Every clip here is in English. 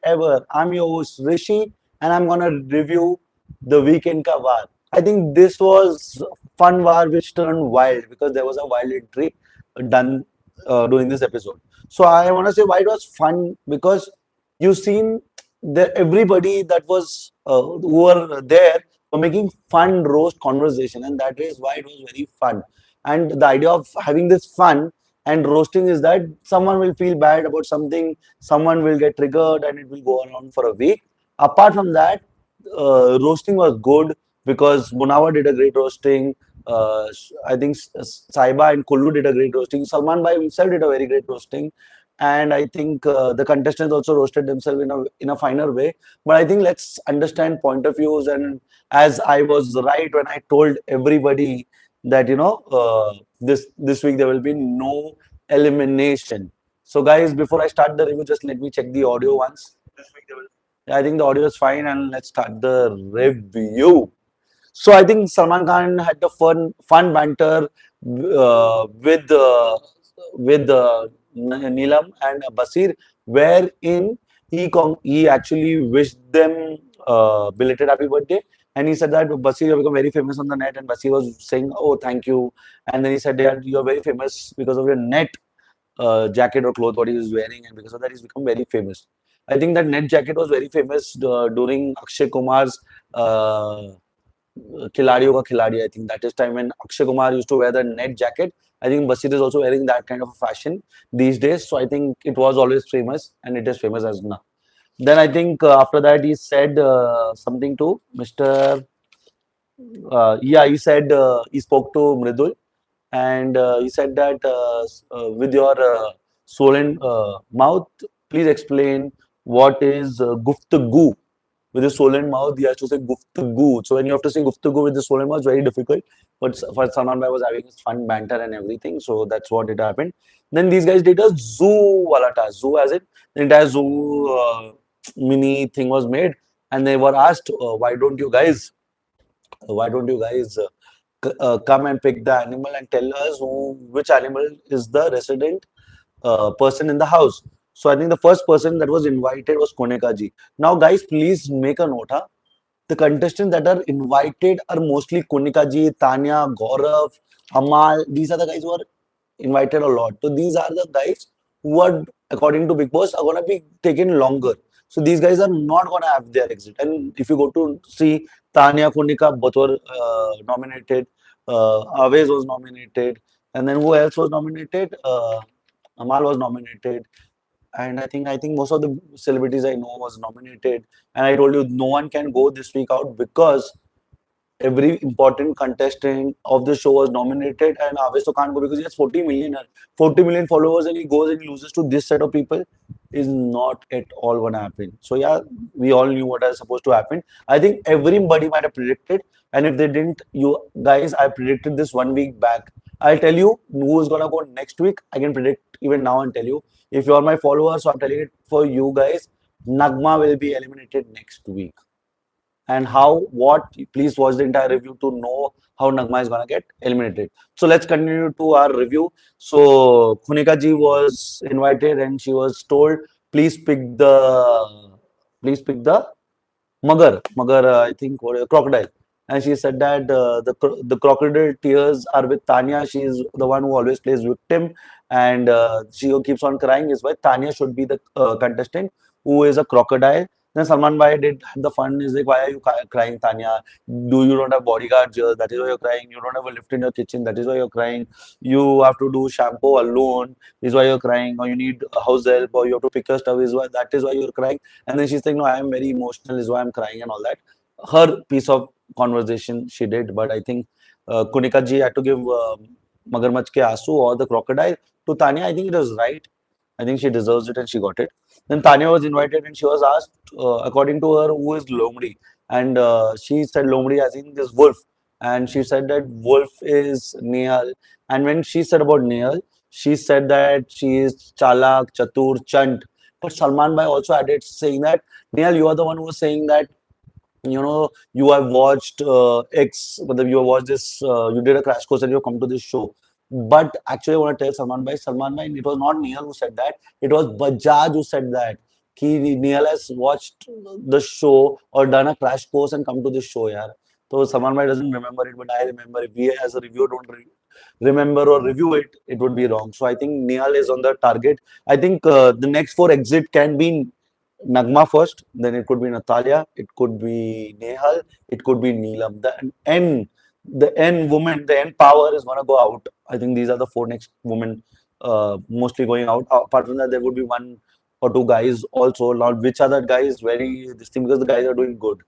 ever. I'm your host Rishi, and I'm gonna review the weekend Ka Vaar. I think this was fun war which turned wild because there was a wild entry done during this episode. So I want to say why it was fun because you've seen everybody that was who were there were making fun roast conversation, and that is why it was very fun. And the idea of having this fun and roasting is that someone will feel bad about something, someone will get triggered, and it will go on for a week. Apart from that, roasting was good because Munawar did a great roasting. I think Sahiba and Kullu did a great roasting. Salman by himself did a very great roasting, and I think the contestants also roasted themselves in a finer way. But I think let's understand point of views. And as I was right when I told everybody that this week there will be no elimination. So guys, before I start the review, just let me check the audio once. I think the audio is fine, and let's start the review. So I think Salman Khan had the fun banter with Neelam and Basir, wherein he actually wished them belated happy birthday, and he said that Basir have become very famous on the net, and Basir was saying, "Oh, thank you," and then he said that you're very famous because of your net jacket or cloth what he was wearing, and because of that he's become very famous. I think that net jacket was very famous during Akshay Kumar's Khiladiyon Ka Khiladi. I think that is time when Akshay Kumar used to wear the net jacket. I think Basir is also wearing that kind of a fashion these days. So I think it was always famous and it is famous as now. Then I think after that he said something to Mr. He said he spoke to Mridul, and he said that with your swollen mouth, please explain what is Guftagu. With a swollen mouth, he has to say Guftagu. So when you have to say Guftagu with the swollen mouth, it's very difficult. But for Salman Bhai was having his fun banter and everything, so that's what it happened. Then these guys did a zoo wala task. Zoo as it, the entire zoo mini thing was made, and they were asked, why don't you guys come and pick the animal and tell us which animal is the resident person in the house. So I think the first person that was invited was Koneka ji. Now, guys, please make a note. Huh? The contestants that are invited are mostly Koneka ji, Tanya, Gaurav, Amal. These are the guys who are invited a lot. So these are the guys who are, according to Bigg Boss, are going to be taken longer. So these guys are not going to have their exit. And if you go to see Tanya, Konika, both were nominated. Aves was nominated. And then who else was nominated? Amal was nominated. And I think most of the celebrities I know was nominated. And I told you no one can go this week out because every important contestant of the show was nominated, and Avesto can't go because he has 40 million followers, and he goes and loses to this set of people is not at all gonna happen. So yeah, we all knew what was supposed to happen. I think everybody might have predicted, and if they didn't, you guys, I predicted this 1 week back. I'll tell you who is gonna go next week. I can predict even now and tell you. If you are my followers, so I'm telling it for you guys. Nagma will be eliminated next week. And please watch the entire review to know how Nagma is gonna get eliminated. So let's continue to our review. So Khunika ji was invited and she was told, please pick the magar, I think, or crocodile. And she said that the crocodile tears are with Tanya. She is the one who always plays victim, and she keeps on crying. Is why Tanya should be the contestant who is a crocodile. Then Salman Bhai did the fun. Is like, why are you crying, Tanya? You don't have bodyguards here? That is why you're crying. You don't have a lift in your kitchen. That is why you're crying. You have to do shampoo alone. Is why you're crying. Or you need house help. Or you have to pick your stuff. That is why you're crying. And then she's saying, no, I am very emotional. Is why I'm crying and all that. Her piece of conversation she did, but I think Kunika ji had to give Magarmach ke Aasu or the crocodile to Tanya. I think it was right. I think she deserves it and she got it. Then Tanya was invited and she was asked, according to her, who is Lomdi? And she said Lomdi as in this wolf. And she said that wolf is Nehal. And when she said about Nehal, she said that she is Chalak, Chatur, Chant. But Salman Bhai also added saying that, Nehal, you are the one who was saying that you have watched but you have watched this, you did a crash course and you have come to this show. But actually, I want to tell Salman Bhai, it was not Nehal who said that. It was Bajaj who said that. Nehal has watched the show or done a crash course and come to this show, yaar. So Salman bhai doesn't remember it, but I remember. If we as a reviewer don't remember or review it, it would be wrong. So I think Nehal is on the target. I think the next four exit can be Nagma first, then it could be Natalia, it could be Nehal, it could be Neelam. The N woman, the N power is gonna go out. I think these are the four next women mostly going out. Apart from that, there would be one or two guys also. Now, which are the guys? Very this thing because the guys are doing good.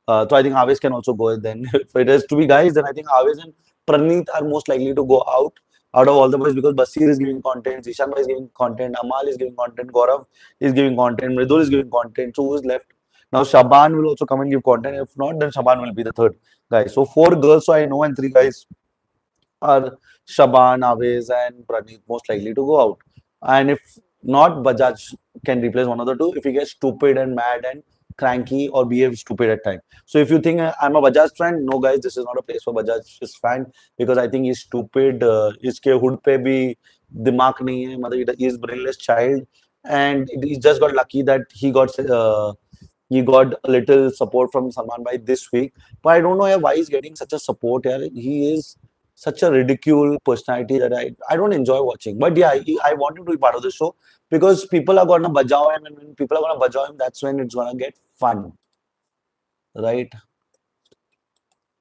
So I think Aves can also go. Then if it has to be guys, then I think Aves and Praneeth are most likely to go out of all the boys because Basir is giving content, Zishan is giving content, Amal is giving content, Gaurav is giving content, Mridul is giving content. So who is left? Now Shaban will also come and give content. If not, then Shaban will be the third guy. So four girls, so I know, and three guys are Shaban, Aves, and Praneeth most likely to go out. And if not, Bajaj can replace one of the two if he gets stupid and mad and cranky or behave stupid at time. So if you think I'm a Bajaj fan, no guys, this is not a place for Bajaj's fan because I think he's stupid. इसके hood पे भी दिमाग नहीं है, मतलब he is brainless child, and he just got lucky that he got a little support from Salman Bhai this week. But I don't know yeah, why he's getting such a support. Yeah, he is such a ridicule personality that I don't enjoy watching. But yeah, I want him to be part of the show because people are gonna bajao him, and when people are gonna bajao him, that's when it's gonna get fun, right?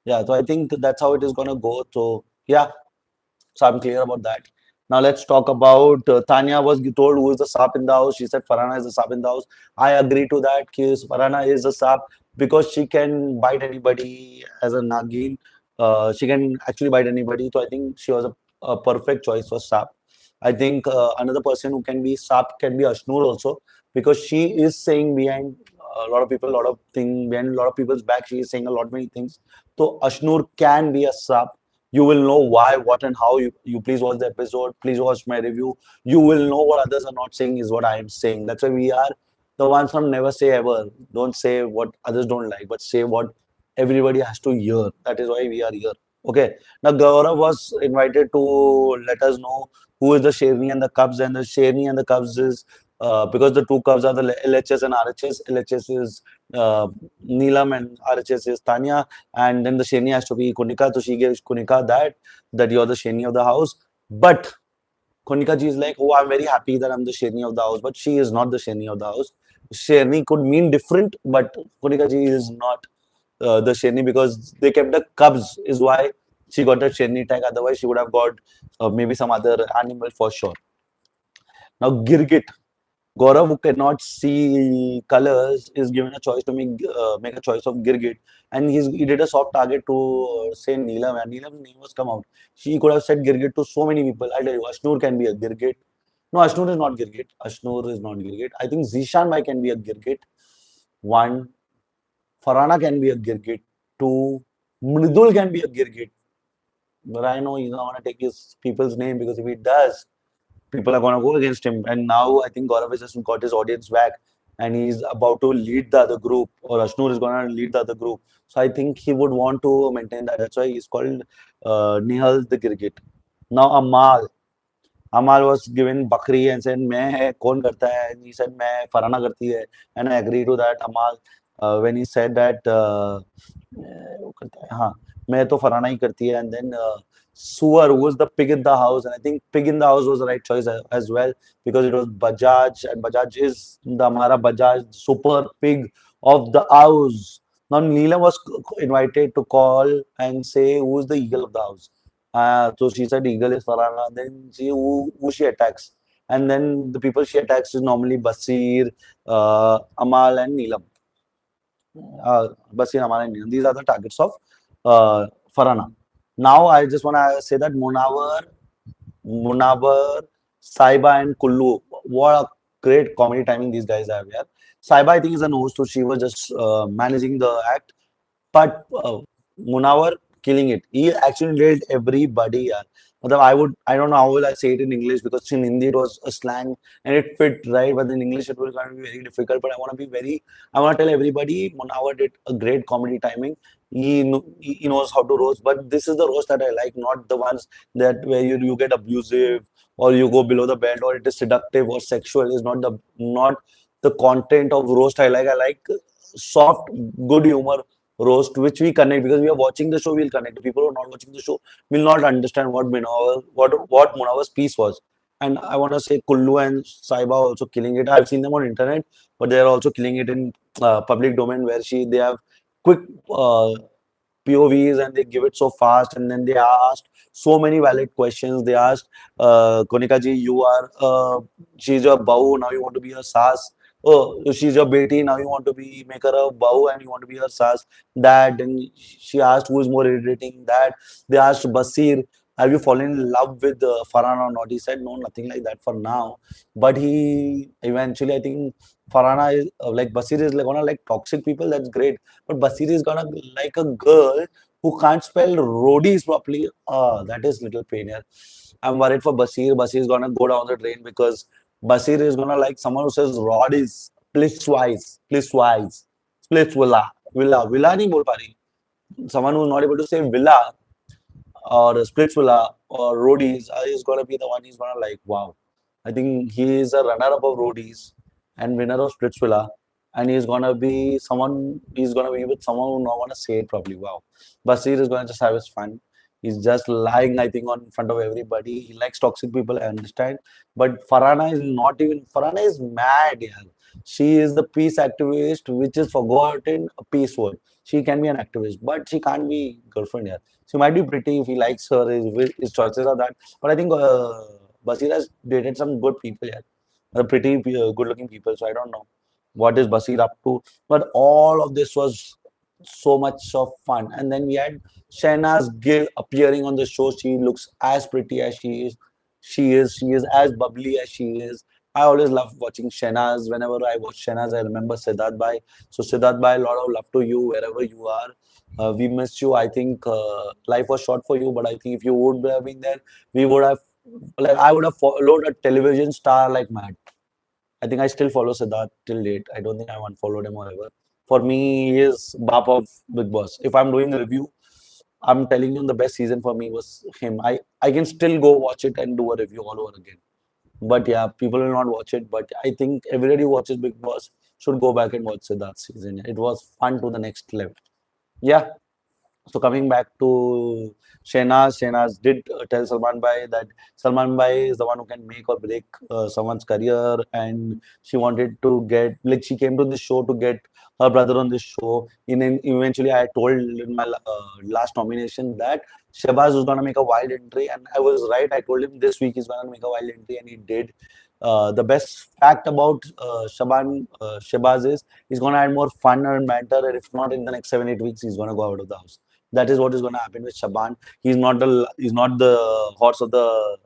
Yeah, so I think that's how it is gonna go. So yeah, so I'm clear about that. Now let's talk about Tanya was told who is the sap in the house. She said Farrhana is the sap in the house. I agree to that. Because Farrhana is the sap because she can bite anybody as a Nagin. She can actually bite anybody. So I think she was a perfect choice for sap. I think another person who can be sap can be Ashnoor also because she is saying behind a lot of people, a lot of things behind a lot of people's back. She is saying a lot many things. So Ashnoor can be a sap. You will know why, what, and how. You please watch the episode. Please watch my review. You will know what others are not saying is what I am saying. That's why we are the ones from never say ever. Don't say what others don't like, but say what everybody has to hear. That is why we are here. Okay. Now Gaurav was invited to let us know who is the Sherni and the Cubs, and the Sherni and the Cubs is because the two Cubs are the LHS and RHS. LHS is Neelam and RHS is Tanya, and then the Sheni has to be Kunika. So she gives Kunika that you're the Sheni of the house. But Kunika ji is like, oh, I'm very happy that I'm the Sheni of the house, but she is not the Sheni of the house. Sheni could mean different, but Kunika ji is not the Sheni because they kept the cubs, is why she got that Sheni tag. Otherwise, she would have got maybe some other animal for sure. Now, Girgit. Gaurav, who cannot see colors, is given a choice to make a choice of Girgit, and he did a soft target to say Neelam, and Neelam's name was come out. She could have said Girgit to so many people. I tell you, Ashnoor can be a Girgit. No, Ashnoor is not Girgit. Ashnoor is not Girgit. I think Zishan Bhai can be a Girgit. One, Farrhana can be a Girgit. Two, Mridul can be a Girgit. But I know he's not going to take his people's name because if he does, people are going to go against him. And now I think Gaurav has just got his audience back and he's about to lead the other group, or Ashnoor is going to lead the other group. So I think he would want to maintain that. That's why he's called Nehal the Girgit. Now Amal was given Bakri and said, मैं कौन करता है? And he said, मैं Farhana करती है. And I agree to that. Amal, when he said that, वो करता है, हाँ, मैं तो Farhana ही करती है. And then Suar, who was the pig in the house, and I think pig in the house was the right choice as well because it was Bajaj, and Bajaj is the Amara Bajaj super pig of the house. Now Neelam was invited to call and say who is the eagle of the house. So she said eagle is Farhana. Then who she attacks, and then the people she attacks is normally Basir, Amal, and Neelam. Basir, Amal, and Neelam. These are the targets of Farhana. Now I just want to say that Munawar, Sahiba, and Kullu. What a great comedy timing these guys have here. Sahiba, I think, is an host, so she was just managing the act. But Munawar killing it. He actually nailed everybody. Yeah. I don't know how will I say it in English because in Hindi it was a slang and it fit right, but in English it was going to be very difficult. But I want to tell everybody, Munawar did a great comedy timing. He knows how to roast, but this is the roast that I like, not the ones that where you get abusive or you go below the belt or it is seductive or sexual. Is not the content of roast I like soft, good humor roast, which we connect because we are watching the show, we'll connect. People who are not watching the show will not understand what Munawar's piece was. And I want to say Kullu and Sahiba are also killing it. I've seen them on internet, but they are also killing it in public domain where they have quick POVs and they give it so fast, and then they asked so many valid questions. They asked, Konika ji, she's your bahu, now you want to be her saas. Oh, she's your beti, now you want to make her a bahu and you want to be her saas. That, and she asked who is more irritating. That they asked Basir, have you fallen in love with Farhana or not? He said no, nothing like that for now. But he eventually, I think Farhana is like Basir is like gonna like toxic people. That's great, but Basir is gonna like a girl who can't spell roadies properly. That is little pain here. I'm worried for Basir. Basir is gonna go down the drain because Basir is gonna like someone who says rod is splits villa नहीं बोल पा रही. Someone who's not able to say villa or Splitsvilla or Roadies is gonna be the one he's gonna like. Wow, I think he is a runner-up of Roadies and winner of Splitsvilla, and he's gonna be someone. He's gonna be with someone who not wanna say it properly. Wow, Basir is gonna just have his fun. He's just lying, I think, on in front of everybody. He likes toxic people, I understand. But Farhana is not even. Farhana is mad, yeah. She is the peace activist, which is forgotten a peace word. She can be an activist, but she can't be girlfriend, yeah. She might be pretty if he likes her, his choices are that. But I think Basir has dated some good people, yeah. Pretty good looking people. So I don't know what is Basir up to. But all of this was so much of fun. And then we had Shehnaaz Gill appearing on the show. She looks as pretty as she is. She is as bubbly as she is. I always love watching Shehnaaz. Whenever I watch Shehnaaz, I remember Siddharth Bhai. So Siddharth Bhai, a lot of love to you wherever you are. We missed you. I think life was short for you, but I think if you would have been there, we would have like I would have followed a television star like mad. I think I still follow Siddharth till date. I don't think I unfollowed him or ever. For me, he is Bap of Bigg Boss. If I'm doing a review, I'm telling you the best season for me was him. I can still go watch it and do a review all over again. But yeah, people will not watch it. But I think everybody who watches Bigg Boss should go back and watch Siddharth's season. It was fun to the next level. Yeah. So coming back to Shehnaaz did tell Salman Bhai that Salman Bhai is the one who can make or break someone's career, and she wanted to get like she came to this show to get her brother on this show. Eventually, I told in my last nomination that Shehbaz was gonna make a wild entry, and I was right. I told him this week he's gonna make a wild entry, and he did. The best fact about Shehbaz is he's gonna add more fun and banter, and if not in the next 7 8 weeks, he's gonna go out of the house. That is what is going to happen with Shaban. He's not the horse of the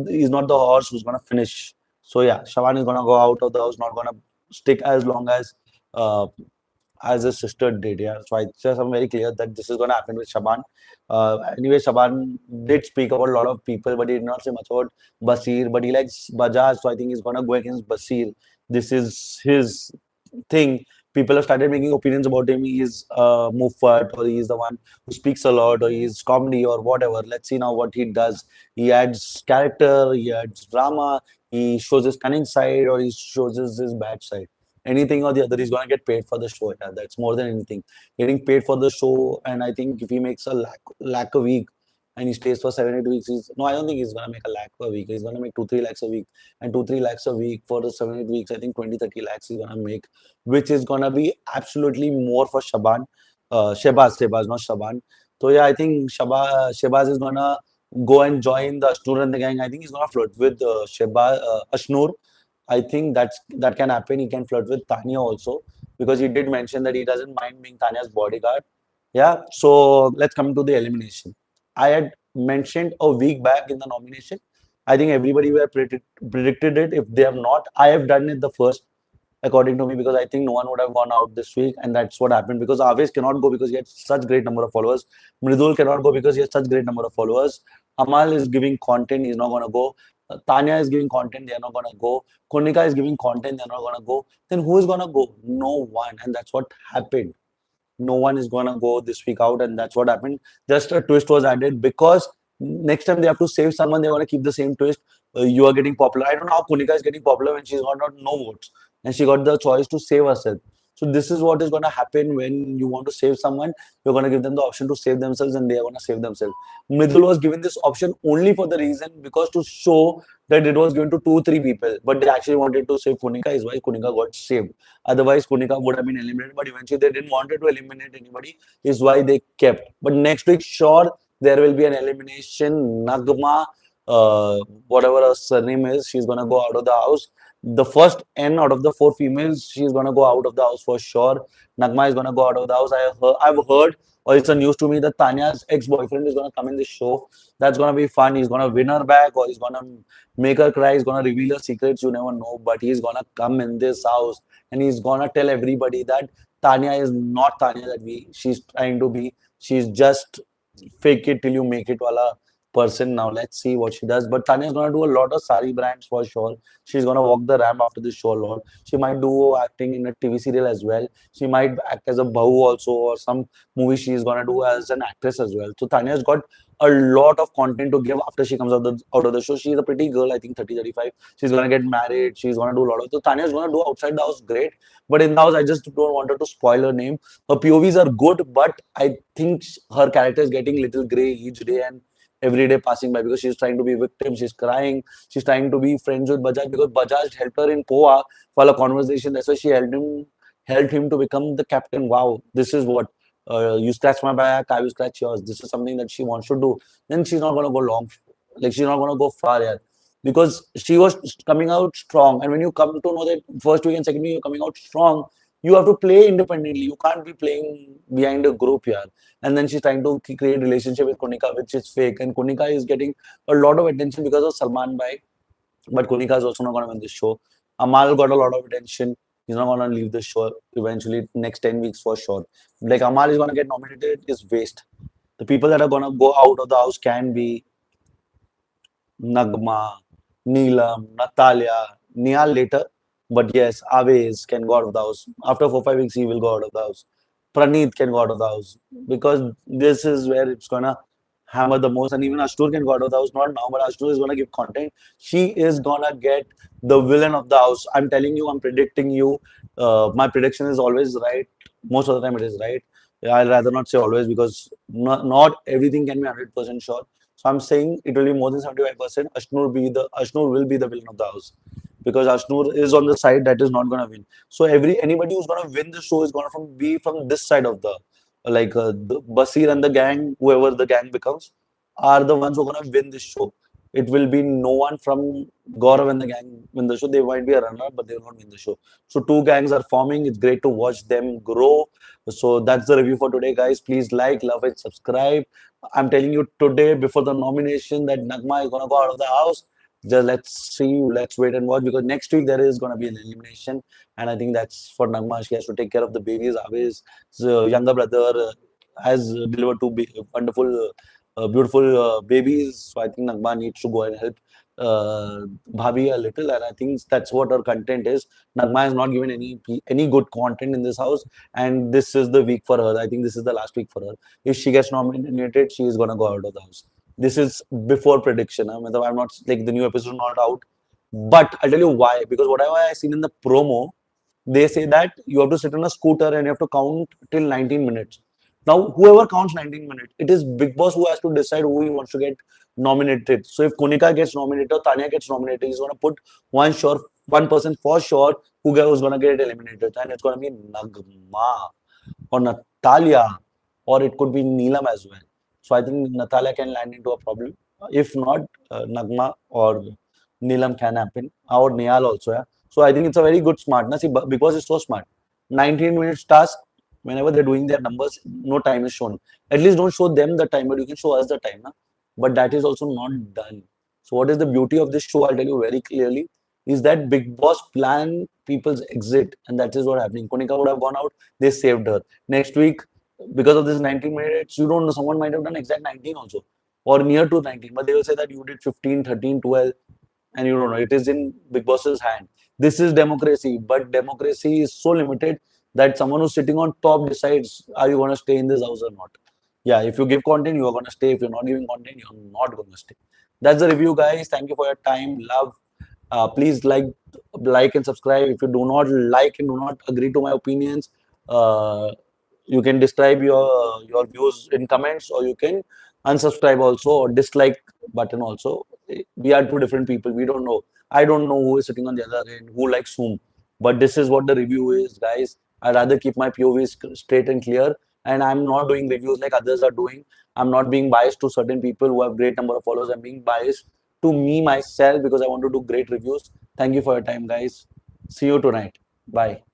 he's not the horse who's going to finish. So yeah, Shaban is going to go out of the house, not going to stick as long uh, as his sister did. Yeah, so I'm very clear that this is going to happen with Shaban. Anyway, Shaban did speak about a lot of people, but he did not say much about Basir. But he likes Bajaj, so I think he's going to go against Basir. This is his thing. People have started making opinions about him. He's Muffat, or he's the one who speaks a lot, or he's comedy, or whatever. Let's see now what he does. He adds character, he adds drama, he shows his cunning side, or he shows his bad side. Anything or the other, he's gonna get paid for the show. Yeah, that's more than anything. Getting paid for the show, and I think if he makes a lakh a week, and he stays for 7 8 weeks, no, I don't think he's gonna make a lakh a week. He's gonna make 2 3 lakhs a week, and 2 3 lakhs a week for the 7 8 weeks. I think 20 30 lakhs he's gonna make, which is gonna be absolutely more for Shaban, Shehbaz, not Shaban. So yeah, I think Shehbaz is gonna go and join the Ashnoor and the gang. I think he's gonna flirt with Ashnoor. I think that can happen. He can flirt with Tanya also because he did mention that he doesn't mind being Tanya's bodyguard. Yeah. So let's come to the elimination. I had mentioned a week back in the nomination. I think everybody were predicted it. If they have not, I have done it the first, according to me, because I think no one would have gone out this week, and that's what happened. Because Aves cannot go because he had such great number of followers. Mridul cannot go because he has such great number of followers. Amal is giving content, he's not gonna go. Tanya is giving content, they're not gonna go. Konika is giving content, they're not gonna go. Then who is gonna go? No one, and that's what happened. No one is gonna go this week out, and that's what happened. Just a twist was added because next time they have to save someone, they want to keep the same twist. You are getting popular. I don't know how Kunika is getting popular when she's got not no votes. and she got the choice to save herself. So this is what is going to happen when you want to save someone. You're going to give them the option to save themselves, and they are going to save themselves. Mridul was given this option only for the reason because to show that it was given to two, three people, but they actually wanted to save Kunika, is why Kunika got saved. Otherwise, Kunika would have been eliminated, but eventually they didn't want to eliminate anybody, is why they kept. But next week, sure, there will be an elimination. Nagma, whatever her surname is, she's gonna go out of the house. The first N out of the four females, she's gonna go out of the house for sure. Nagma is gonna go out of the house. I've heard, or it's a news to me that Tanya's ex-boyfriend is gonna come in this show. That's gonna be fun. He's gonna win her back, or he's gonna make her cry. He's gonna reveal her secrets. You never know, but he's gonna come in this house and he's gonna tell everybody that Tanya is not Tanya that she's trying to be. She's just fake it till you make it wala person. Now let's see what she does. But Tanya is gonna do a lot of sari brands for sure. She's gonna walk the ramp after this show a lot. She might do acting in a TV serial as well. She might act as a bahu also, or some movie she's gonna do as an actress as well. So Tanya's got a lot of content to give after she comes out of the show. She's a pretty girl, I think 30, 35. She's gonna get married. She's gonna do a lot of. So Tanya's gonna do outside the house great, but in the house I just don't want her to spoil her name. Her POVs are good, but I think her character is getting little grey each day and every day passing by, because she's trying to be victim, she's crying, she's trying to be friends with Bajaj because Bajaj helped her in Poa for a conversation. That's why she helped him to become the captain. Wow, this is what you scratch my back, I will scratch yours. This is something that she wants to do. Then she's not gonna go long, like she's not gonna go far, yeah. Because she was coming out strong, and when you come to know that first week and second week you're coming out strong, you have to play independently. You can't be playing behind a group here. And then she's trying to create relationship with Kunika, which is fake. And Kunika is getting a lot of attention because of Salman Bhai. But Kunika is also not going to win this show. Amal got a lot of attention. He's not going to leave the show eventually next 10 weeks for sure. Like Amal is going to get nominated is waste. The people that are going to go out of the house can be Nagma, Neelam, Natalia, Nehal later. But yes, Aves can go out of the house. After 4 5 weeks, he will go out of the house. Praneeth can go out of the house because this is where it's gonna hammer the most. And even Ashnoor can go out of the house, not now, but Ashnoor is gonna give content. She is gonna get the villain of the house. I'm telling you, I'm predicting you. My prediction is always right. Most of the time, it is right. I'll rather not say always because not everything can be 100% sure. So I'm saying it will be more than 75%. Ashnoor will be the villain of the house because Ashnoor is on the side that is not going to win. So anybody who's going to win the show is going to be from this side of the the Basir and the gang, whoever the gang becomes, are the ones who are going to win this show. It will be no one from Gaurav and the gang win the show. They might be a runner, but they will not win the show. So two gangs are forming. It's great to watch them grow. So that's the review for today, guys. Please like, love it, subscribe. I'm telling you today before the nomination that Nagma is gonna go out of the house. Just let's see, let's wait and watch because next week there is gonna be an elimination, and I think that's for Nagma. She has to take care of the babies. Avi's younger brother has delivered two wonderful, beautiful babies. So I think Nagma needs to go and help Bhabi a little, and I think that's what her content is. Nagma has not given any good content in this house, and this is the week for her. I think this is the last week for her. If she gets nominated, she is gonna go out of the house. This is before prediction. I'm not like the new episode not out, but I'll tell you why. Because whatever I seen in the promo, they say that you have to sit on a scooter and you have to count till 19 minutes. Now, whoever counts 19 minutes, it is Bigg Boss who has to decide who he wants to get nominated. So if Kunika gets nominated or Tanya gets nominated, he's going to put one person for sure who's going to get eliminated. And it's going to be Nagma or Natalia, or it could be Neelam as well. So I think Natalia can land into a problem. If not, Nagma or Neelam can happen, or Nehal also. Yeah. So I think it's a very good smart. See, because it's so smart. 19 minutes task, whenever they're doing their numbers, no time is shown. At least don't show them the time, but you can show us the time. Na? But that is also not done. So what is the beauty of this show? I'll tell you very clearly, is that Bigg Boss plan people's exit, and that is what happening. Konika would have gone out, they saved her. Next week, because of this 19 minutes, you don't know, someone might have done exact 19 also, or near to 19, but they will say that you did 15, 13, 12, and you don't know. It is in Bigg Boss's hand. This is democracy, but democracy is so limited that someone who's sitting on top decides, are you going to stay in this house or not? Yeah, if you give content, you are going to stay. If you're not giving content, you're not going to stay. That's the review, guys. Thank you for your time, love, Please like and subscribe. If you do not like and do not agree to my opinions, uh, you can describe your views in comments, or you can unsubscribe also, or dislike button also. We are two different people. We don't know. I don't know who is sitting on the other end, who likes whom. But this is what the review is, guys. I'd rather keep my POV straight and clear, and I'm not doing reviews like others are doing. I'm not being biased to certain people who have great number of followers. I'm being biased to me myself because I want to do great reviews. Thank you for your time, guys. See you tonight. Bye.